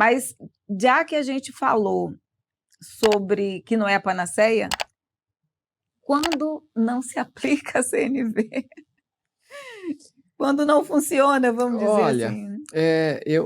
Mas já que a gente falou sobre que não é a panaceia, quando não se aplica a CNV? Quando não funciona, vamos dizer Olha, assim.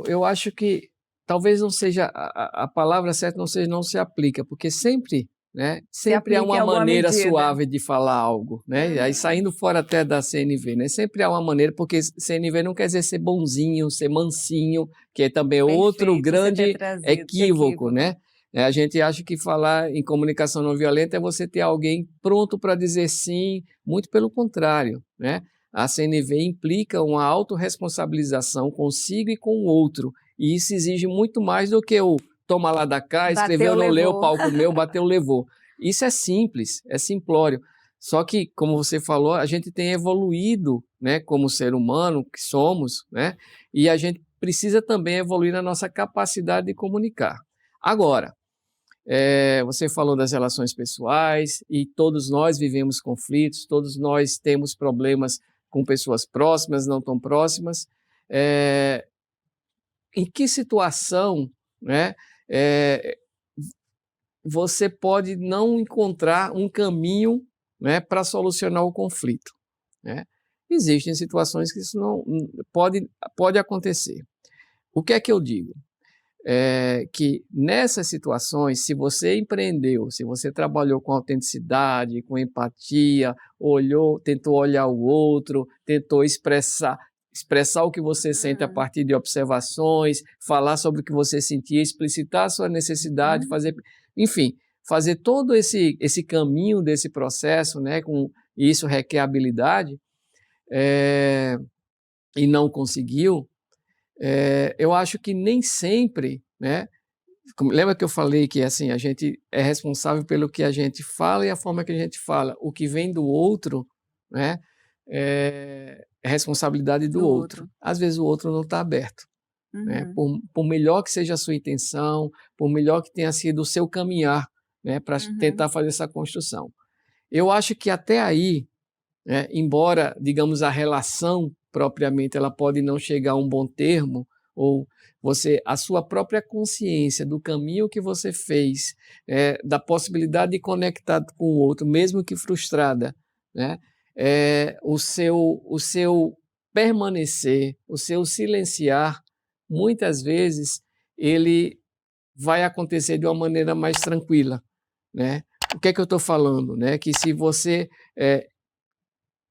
eu acho que talvez não seja, a palavra certa não seja não se aplica, porque sempre, né, sempre há aplica em uma alguma maneira medida. suave de falar algo, né? Aí saindo fora até da CNV, né? Sempre há uma maneira, porque CNV não quer dizer ser bonzinho, ser mansinho, que é também outro Perfeito, você ter grande trazido, equívoco, né? A gente acha que falar em comunicação não violenta é você ter alguém pronto para dizer sim, muito pelo contrário, né? A CNV implica uma autorresponsabilização consigo e com o outro, e isso exige muito mais do que o toma lá da cá, escreveu, não leu, pau comeu, bateu, levou. Isso é simples, é simplório. Só que, como você falou, a gente tem evoluído, né, como ser humano que somos, né, e a gente precisa também evoluir na nossa capacidade de comunicar. Agora, você falou das relações pessoais e todos nós vivemos conflitos, todos nós temos problemas com pessoas próximas, não tão próximas. Em que situação, né, você pode não encontrar um caminho, né, para solucionar o conflito, né? Existem situações que isso não pode acontecer. O que é que eu digo? Que nessas situações, se você empreendeu, se você trabalhou com autenticidade, com empatia, tentou olhar o outro, tentou expressar o que você sente a partir de observações, falar sobre o que você sentia, explicitar a sua necessidade, fazer todo esse caminho desse processo, né, isso requer habilidade, e não conseguiu, eu acho que nem sempre, né? Lembra que eu falei que assim, a gente é responsável pelo que a gente fala e a forma que a gente fala. O que vem do outro, né, é responsabilidade do outro. Às vezes o outro não está aberto. Né? Por melhor que seja a sua intenção, por melhor que tenha sido o seu caminhar, né, para tentar fazer essa construção. Eu acho que até aí, né, embora, digamos, a relação propriamente ela pode não chegar a um bom termo, ou a sua própria consciência do caminho que você fez, da possibilidade de conectar com o outro, mesmo que frustrada, né, o seu permanecer, o seu silenciar, muitas vezes ele vai acontecer de uma maneira mais tranquila, né? O que é que eu estou falando, né? Que se você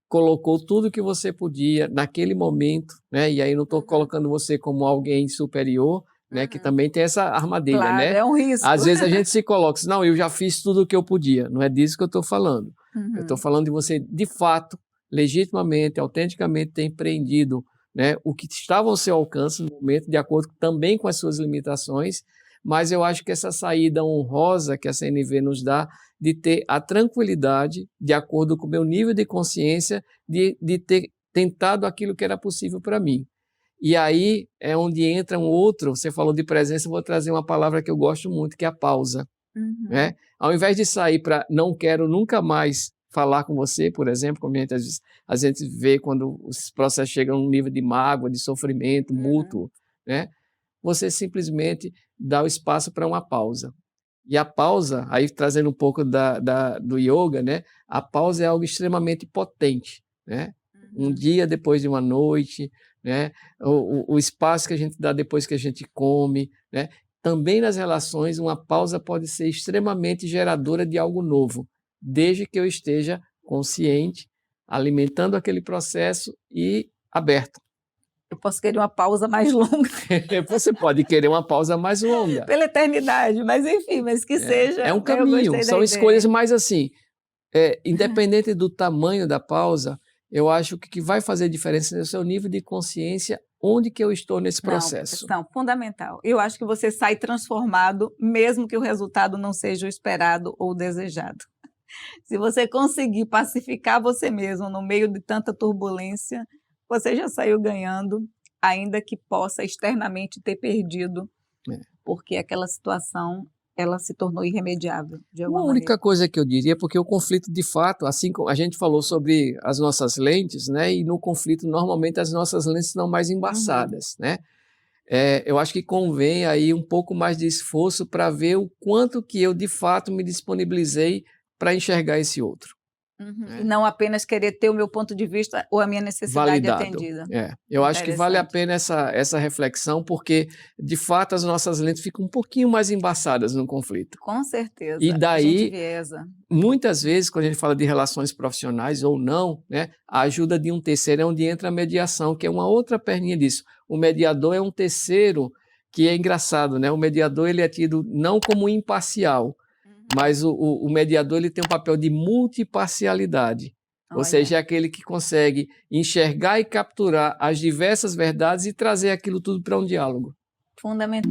colocou tudo que você podia naquele momento, né? E aí não estou colocando você como alguém superior, né? Que também tem essa armadilha, claro, né? É um risco. Às vezes a gente se coloca assim, não, eu já fiz tudo o que eu podia. Não é disso que eu estou falando. Eu estou falando de você, de fato, legitimamente, autenticamente ter empreendido, né, o que estava ao seu alcance no momento, de acordo também com as suas limitações, mas eu acho que essa saída honrosa que a CNV nos dá de ter a tranquilidade, de acordo com o meu nível de consciência, de ter tentado aquilo que era possível para mim. E aí é onde entra um outro, você falou de presença, eu vou trazer uma palavra que eu gosto muito, que é a pausa. Né? Ao invés de sair para não quero nunca mais falar com você, por exemplo, como a gente vê quando os processos chegam a um nível de mágoa, de sofrimento mútuo, né? Você simplesmente dá o espaço para uma pausa. E a pausa, aí trazendo um pouco do yoga, né? A pausa é algo extremamente potente, né? Um dia depois de uma noite, né? O espaço que a gente dá depois que a gente come, né? Também nas relações, uma pausa pode ser extremamente geradora de algo novo, desde que eu esteja consciente, alimentando aquele processo e aberto. Eu posso querer uma pausa mais longa. Você pode querer uma pausa mais longa. Pela eternidade, mas enfim, mas que seja. É um caminho, são escolhas, mas assim, independente do tamanho da pausa, eu acho que o que vai fazer diferença é o seu nível de consciência, onde que eu estou nesse processo. Não, fundamental. Eu acho que você sai transformado, mesmo que o resultado não seja o esperado ou o desejado. Se você conseguir pacificar você mesmo no meio de tanta turbulência, você já saiu ganhando, ainda que possa externamente ter perdido, porque aquela situação ela se tornou irremediável, de alguma maneira. Uma única coisa que eu diria, porque o conflito, de fato, assim como a gente falou sobre as nossas lentes, né? E no conflito, normalmente, as nossas lentes estão mais embaçadas, né? eu acho que convém aí um pouco mais de esforço para ver o quanto que eu de fato me disponibilizei para enxergar esse outro. E não apenas querer ter o meu ponto de vista ou a minha necessidade Validado. atendida. Eu acho que vale a pena essa reflexão, porque de fato as nossas lentes ficam um pouquinho mais embaçadas no conflito. Com certeza. E a gente daí, viesa. muitas vezes, quando a gente fala de relações profissionais ou não, né, a ajuda de um terceiro é onde entra a mediação, que é uma outra perninha disso. O mediador é um terceiro que é engraçado, né? O mediador ele é tido não como imparcial, mas o mediador ele tem um papel de multiparcialidade. Ou seja, é aquele que consegue enxergar e capturar as diversas verdades e trazer aquilo tudo para um diálogo. Fundamental.